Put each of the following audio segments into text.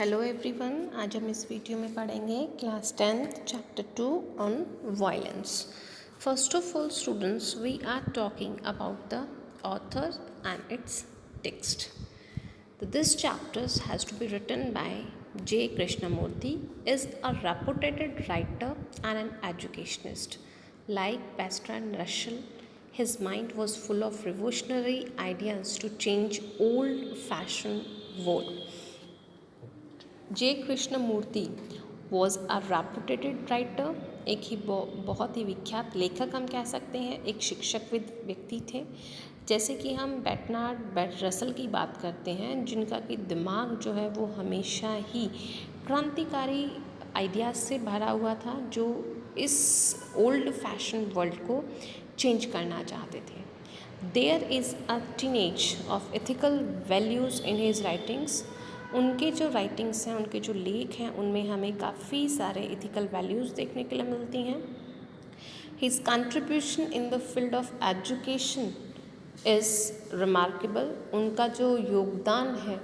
Hello everyone, आज हम इस वीडियो में पढ़ेंगे class 10th chapter 2 on violence. First of all students, we are talking about the author and its text. This chapter has to be written by J. Krishnamurthy, is a reputed writer and an educationist. Like Bertrand Russell, his mind was full of revolutionary ideas to change old-fashioned world. J Krishnamurti was a reputed writer, एक ही बहुत ही विख्यात लेखक हम कह सकते हैं, एक शिक्षकविद व्यक्ति थे. जैसे कि हम बर्ट्रैंड रसल की बात करते हैं, जिनका कि दिमाग जो है वो हमेशा ही क्रांतिकारी आइडियाज़ से भरा हुआ था, जो इस ओल्ड फैशन वर्ल्ड को चेंज करना चाहते थे. There is a teenage of ethical values in his writings. उनके जो राइटिंग्स हैं, उनके जो लेख हैं, उनमें हमें काफ़ी सारे एथिकल वैल्यूज़ देखने के लिए मिलती हैं. His contribution in the field of education is remarkable. उनका जो योगदान है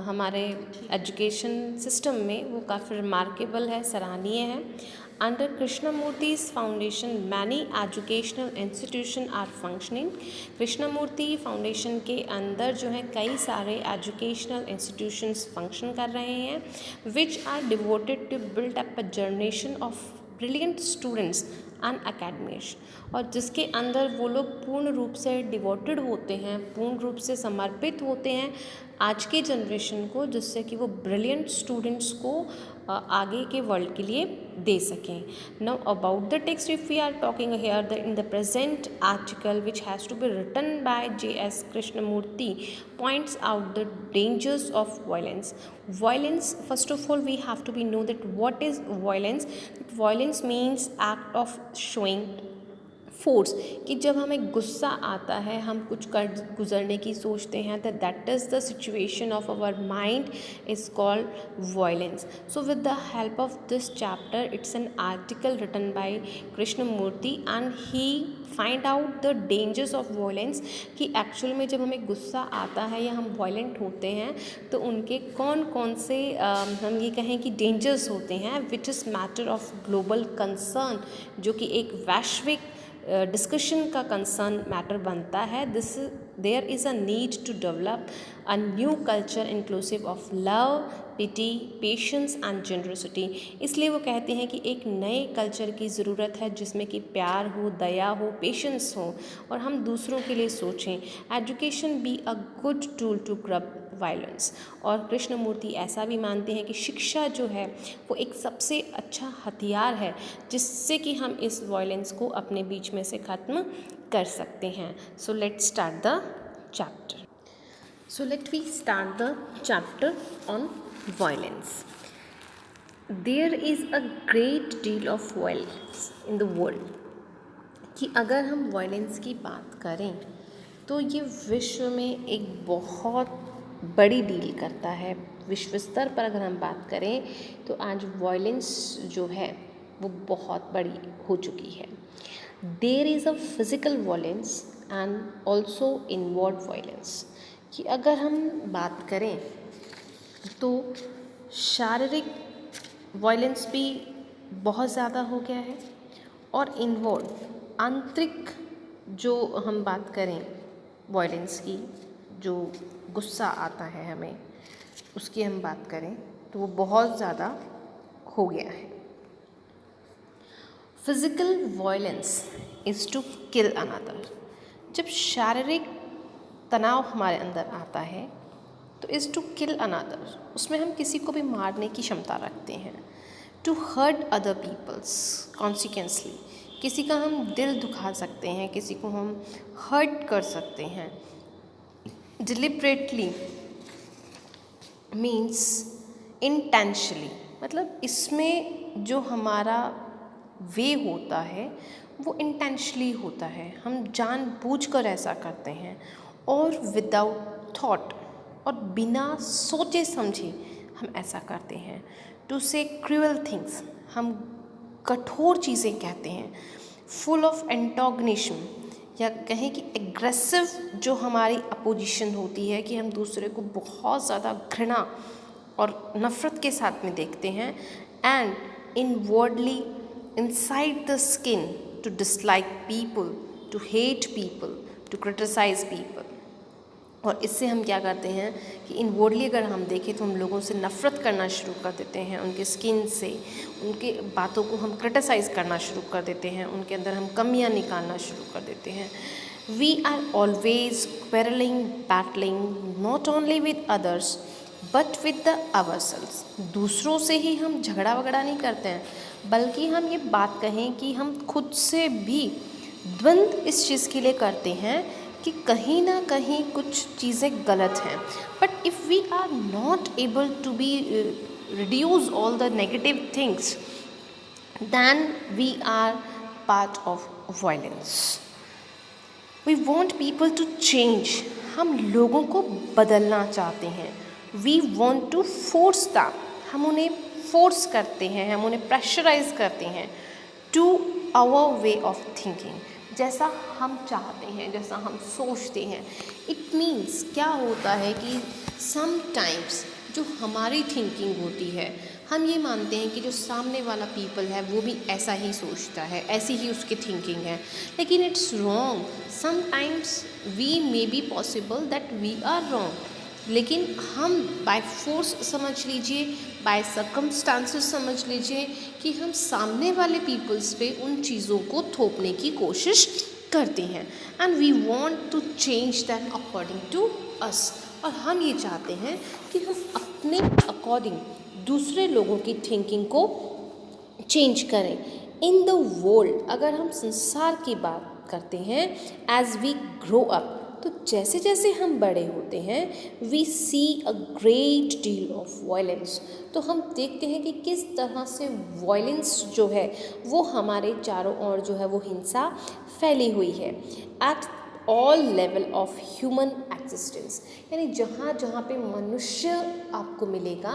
हमारे एजुकेशन सिस्टम में, वो काफ़ी रिमार्केबल है, सराहनीय है. Under Krishnamurti's foundation many educational institution are functioning. Krishnamurti foundation के अंदर जो है कई सारे एजुकेशनल इंस्टीट्यूशंस फंक्शन कर रहे हैं, which are devoted to build up a generation of brilliant students and academics. और जिसके अंदर वो लोग पूर्ण रूप से डिवोटेड होते हैं, पूर्ण रूप से समर्पित होते हैं आज के जनरेशन को, जिससे कि वो ब्रिलियंट स्टूडेंट्स को आगे के वर्ल्ड के लिए दे सकें. Now about the text, if we are talking here in the present article which has to be written by J.S. Krishnamurti points out the dangers of violence. Violence, first of all, we have to know that what is violence. Violence means act of showing force. कि जब हमें गुस्सा आता है, हम कुछ कर गुजरने की सोचते हैं, तो that is the situation of our mind is called violence. So with the help of this chapter, it's an article written by Krishnamurti and he find out the dangers of violence. कि एक्चुअल में जब हमें गुस्सा आता है या हम violent होते हैं, तो उनके कौन कौन से हम ये कहें कि डेंजर्स होते हैं, which is matter of global concern, जो कि एक वैश्विक डिस्कशन का कंसर्न मैटर बनता है. There is a need to develop a new culture inclusive of love, pity, patience and generosity. इसलिए वो कहते हैं कि एक नए कल्चर की ज़रूरत है, जिसमें कि प्यार हो, दया हो, पेशेंस हो, और हम दूसरों के लिए सोचें. Education be a good tool to curb violence. और कृष्णमूर्ति ऐसा भी मानते हैं कि शिक्षा जो है वो एक सबसे अच्छा हथियार है, जिससे कि हम इस वायलेंस को अपने बीच में से ख़त्म कर सकते हैं. So let's start the chapter. So let we start the chapter on violence. There is a great deal of violence in the world. कि अगर हम वायलेंस की बात करें, तो ये विश्व में एक बहुत बड़ी डील करता है. विश्व स्तर पर अगर हम बात करें, तो आज वायलेंस जो है वो बहुत बड़ी हो चुकी है. There is a physical violence and also inward violence. कि अगर हम बात करें, तो शारीरिक वायलेंस भी बहुत ज़्यादा हो गया है, और इनवर्ड आंतरिक जो हम बात करें वायलेंस की, जो गुस्सा आता है हमें, उसकी हम बात करें, तो वो बहुत ज़्यादा हो गया है. Physical violence is to kill another. जब शारीरिक तनाव हमारे अंदर आता है, तो इज़ टू किल अनदर, उसमें हम किसी को भी मारने की क्षमता रखते हैं. टू हर्ट अदर पीपल्स कॉन्सिक्वेंसली, किसी का हम दिल दुखा सकते हैं, किसी को हम हर्ट कर सकते हैं. डिलिबरेटली मीन्स इंटेंशनली, मतलब इसमें जो हमारा वे होता है वो इंटेंशनली होता है, हम जानबूझकर ऐसा करते हैं. और विदाउट थॉट, और बिना सोचे समझे हम ऐसा करते हैं. टू से क्रूअल थिंग्स, हम कठोर चीज़ें कहते हैं. फुल ऑफ एंटोगनिज्म, या कहें कि एग्रेसिव जो हमारी अपोजिशन होती है, कि हम दूसरे को बहुत ज़्यादा घृणा और नफ़रत के साथ में देखते हैं, and inwardly inside the skin to dislike people, to hate people, to criticise people. और इससे हम क्या करते हैं कि इनवर्डली अगर हम देखें तो हम लोगों से नफ़रत करना शुरू कर देते हैं, उनके स्किन से, उनके बातों को हम क्रिटिसाइज़ करना शुरू कर देते हैं, उनके अंदर हम कमियां निकालना शुरू कर देते हैं। We are always quarrelling, battling not only with others but with the ourselves. दूसरों से ही हम झगड़ा वगड़ा नहीं करते हैं, बल्कि हम ये बात कहें कि हम खुद से भी द्वंद्व इस चीज़ के लिए करते हैं कि कहीं ना कहीं कुछ चीज़ें गलत हैं। But if we are not able to be reduce all the negative things, then we are part of violence. We want people to change. हम लोगों को बदलना चाहते हैं. We want to force them. हम उन्हें फोर्स करते हैं, हम उन्हें प्रेशराइज करते हैं to our way of thinking. जैसा हम चाहते हैं, जैसा हम सोचते हैं. It means क्या होता है कि sometimes जो हमारी थिंकिंग होती है, हम ये मानते हैं कि जो सामने वाला पीपल है वो भी ऐसा ही सोचता है, ऐसी ही उसकी थिंकिंग है, लेकिन it's wrong. Sometimes we may be possible that we are wrong, लेकिन हम बाय फोर्स समझ लीजिए, बाय सर्कमस्टांसेस समझ लीजिए कि हम सामने वाले पीपल्स पे उन चीज़ों को थोपने की कोशिश करते हैं, and we want to change them according to us. और हम ये चाहते हैं कि हम अपने अकॉर्डिंग दूसरे लोगों की थिंकिंग को चेंज करें. इन द वर्ल्ड, अगर हम संसार की बात करते हैं, एज वी ग्रो अप, तो जैसे जैसे हम बड़े होते हैं, we see a great deal of violence. तो हम देखते हैं कि किस तरह से वायलेंस जो है वो हमारे चारों ओर जो है वो हिंसा फैली हुई है. At all level of human existence, यानी जहाँ जहाँ पे मनुष्य आपको मिलेगा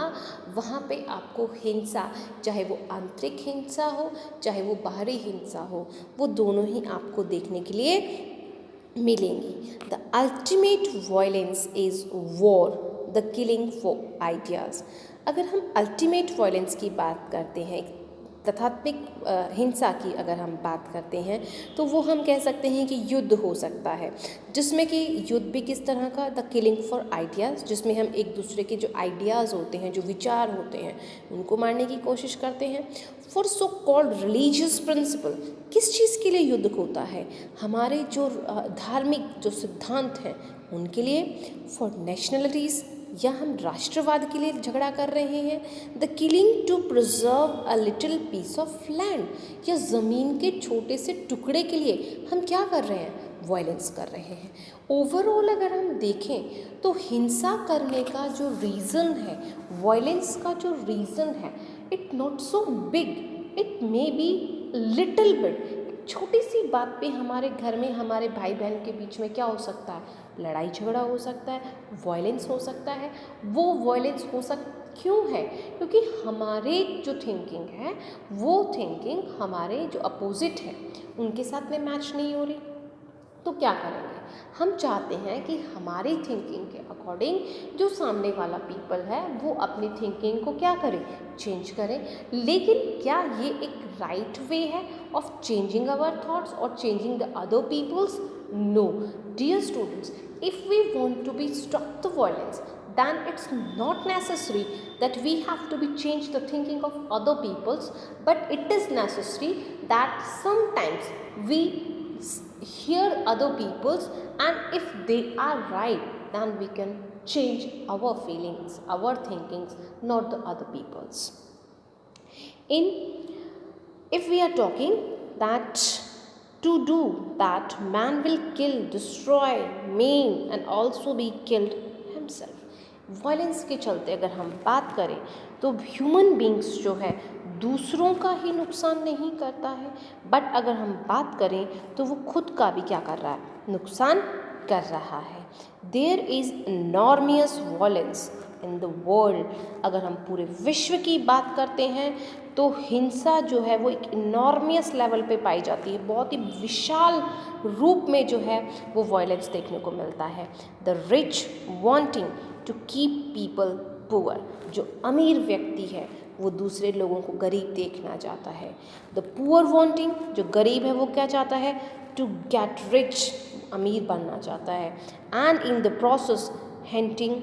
वहाँ पे आपको हिंसा, चाहे वो आंतरिक हिंसा हो चाहे वो बाहरी हिंसा हो, वो दोनों ही आपको देखने के लिए मिलेंगी. The ultimate violence is war, the killing for ideas. अगर हम अल्टीमेट वायलेंस की बात करते हैं, तथात्मिक हिंसा की अगर हम बात करते हैं, तो वो हम कह सकते हैं कि युद्ध हो सकता है, जिसमें कि युद्ध भी किस तरह का, द किलिंग फॉर आइडियाज़, जिसमें हम एक दूसरे के जो आइडियाज़ होते हैं, जो विचार होते हैं, उनको मारने की कोशिश करते हैं. For so called religious principle, किस चीज़ के लिए युद्ध होता है, हमारे जो धार्मिक जो सिद्धांत हैं उनके लिए. फॉर नेशनलिटीज़, या हम राष्ट्रवाद के लिए झगड़ा कर रहे हैं. The killing to preserve a little piece of land, या ज़मीन के छोटे से टुकड़े के लिए हम क्या कर रहे हैं, वायलेंस कर रहे हैं. ओवरऑल अगर हम देखें तो हिंसा करने का जो रीज़न है, वायलेंस का जो रीज़न है, it not so big, it may be little bit. छोटी सी बात पे हमारे घर में हमारे भाई बहन के बीच में क्या हो सकता है, लड़ाई झगड़ा हो सकता है, वायलेंस हो सकता है. वो वायलेंस क्यों है, क्योंकि हमारे जो थिंकिंग है वो थिंकिंग हमारे जो अपोजिट है उनके साथ में मैच नहीं हो रही. तो क्या करेंगे, हम चाहते हैं कि हमारी थिंकिंग के अकॉर्डिंग जो सामने वाला पीपल है वो अपनी थिंकिंग को क्या करें, चेंज करें. लेकिन क्या ये एक राइट वे है ऑफ चेंजिंग आवर थॉट्स और changing the other peoples? No dear students, if we want to be stop the violence, then it's not necessary that we have to be change the thinking of other peoples, but it is necessary that sometimes we hear other people's, and if they are right, then we can change our feelings, our thinkings, not the other people's. If we are talking that to do that, man will kill, destroy, maim and also be killed himself. Violence के चलते अगर हम बात करें तो human beings जो है दूसरों का ही नुकसान नहीं करता है, बट अगर हम बात करें तो वो खुद का भी क्या कर रहा है, नुकसान कर रहा है. There is enormous violence in the world. अगर हम पूरे विश्व की बात करते हैं तो हिंसा जो है वो एक इनॉर्मियस लेवल पे पाई जाती है, बहुत ही विशाल रूप में जो है वो वायलेंस देखने को मिलता है। The rich wanting to keep people poor, जो अमीर व्यक्ति है वो दूसरे लोगों को गरीब देखना चाहता है। द पुअर वांटिंग, जो गरीब है वो क्या चाहता है, टू गेट रिच, अमीर बनना चाहता है। And in the process hating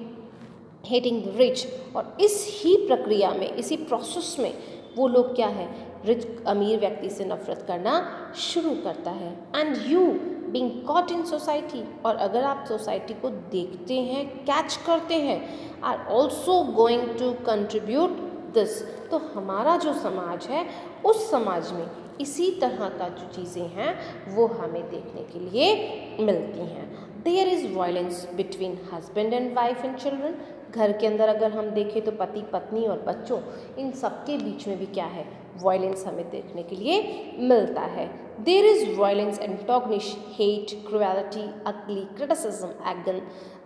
the rich, और इस ही प्रक्रिया में, इसी प्रोसेस में वो लोग क्या है, रिच अमीर व्यक्ति से नफरत करना शुरू करता है। And you being caught in society, और अगर आप सोसाइटी को देखते हैं, कैच करते हैं, are also going to contribute this, तो हमारा जो समाज है उस समाज में इसी तरह का जो चीज़ें हैं वो हमें देखने के लिए मिलती हैं। There is violence between husband and wife and children, घर के अंदर अगर हम देखें तो पति पत्नी और बच्चों, इन सब के बीच में भी क्या है, वायलेंस हमें देखने के लिए मिलता है। There is violence, antagonism, hate, cruelty, ugly, criticism,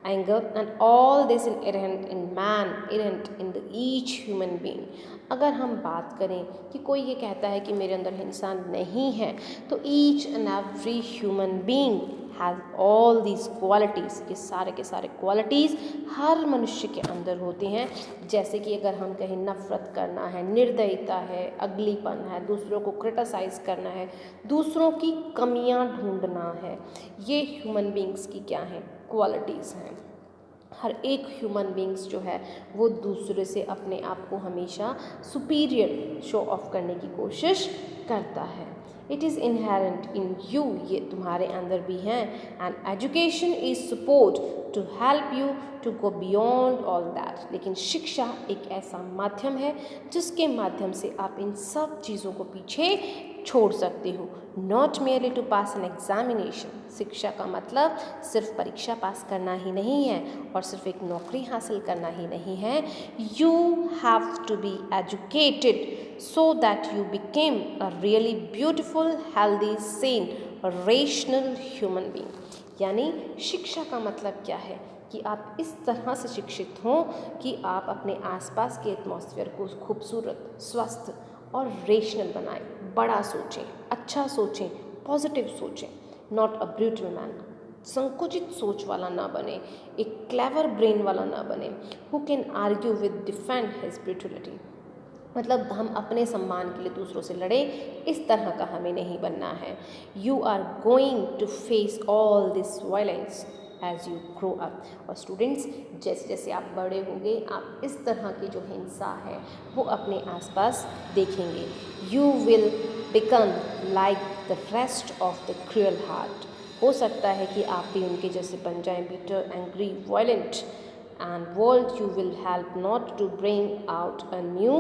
anger, and all this inherent in man, inherent in the each human being। अगर हम बात करें कि कोई ये कहता है कि मेरे अंदर हिंसा नहीं है, तो each and every human being has all these qualities, ये सारे के सारे क्वालिटीज़ हर मनुष्य के अंदर होते हैं। जैसे कि अगर हम कहें नफ़रत करना है, निर्दयता है, अगलीपन है, दूसरों को क्रिटिसाइज़ करना है, दूसरों की कमियां ढूंढना है, ये ह्यूमन बींग्स की क्या हैं, क्वालिटीज़ हैं। हर एक ह्यूमन बींग्स जो है वो दूसरे से अपने आप को हमेशा सुपीरियर शो ऑफ करने की कोशिश करता है। It is inherent in you, ये तुम्हारे अंदर भी हैं। And education is support to help you to go beyond all that, लेकिन शिक्षा एक ऐसा माध्यम है जिसके माध्यम से आप इन सब चीज़ों को पीछे छोड़ सकते हो। Not merely to pass an examination, शिक्षा का मतलब सिर्फ परीक्षा पास करना ही नहीं है और सिर्फ एक नौकरी हासिल करना ही नहीं है। You have to be educated so that you became a really beautiful, healthy, sane, rational human being। यानी शिक्षा का मतलब क्या है कि आप इस तरह से शिक्षित हों कि आप अपने आसपास के एटमॉस्फेयर को खूबसूरत, स्वस्थ और रेशनल बनाएं, बड़ा सोचें, अच्छा सोचें, पॉजिटिव सोचें, नॉट अ ब्रूटल मैन, संकुचित सोच वाला ना बने, एक क्लेवर ब्रेन वाला ना बने, who can argue with defend his brutality, मतलब हम अपने सम्मान के लिए दूसरों से लड़ें, इस तरह का हमें नहीं बनना है। You are going to face all this violence as you grow up. और स्टूडेंट्स, जैसे जैसे आप बड़े होंगे आप इस तरह की जो हिंसा है वो अपने आसपास देखेंगे। You will become like the rest of the cruel heart. हो सकता है कि आप भी उनके जैसे बन जाएं, bitter, angry, violent and world। You will help not to bring out a new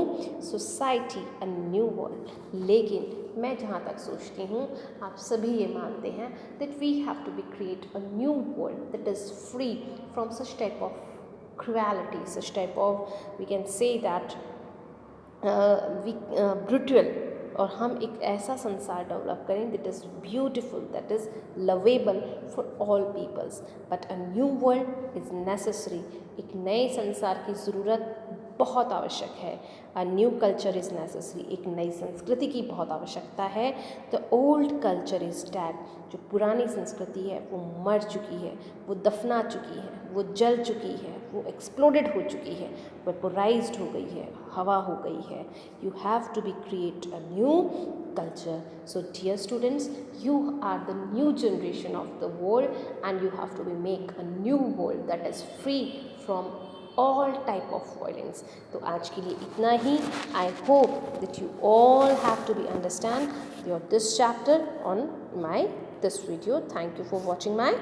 society, a new world। लेकिन मैं जहाँ तक सोचती हूँ आप सभी ये मानते हैं that we have to be create a new world that is free from such type of cruelty, such type of, we can say that brutal, और हम एक ऐसा संसार डेवलप करें that is beautiful, that is lovable for all peoples. But a new world is necessary, एक नए संसार की ज़रूरत बहुत आवश्यक है। A new culture is necessary, एक नई संस्कृति की बहुत आवश्यकता है। The old culture is dead, जो पुरानी संस्कृति है वो मर चुकी है, वो दफना चुकी है, वो जल चुकी है, वो एक्सप्लोडेड हो चुकी है, वेपोराइज्ड हो गई है, हवा हो गई है। You have to be create a new culture। So dear students, you are the new generation of the world and you have to be make a new world that is free from all type of violence। तो आज के लिए इतना ही। I hope that you all have to be understand your this chapter on my this video। Thank you for watching my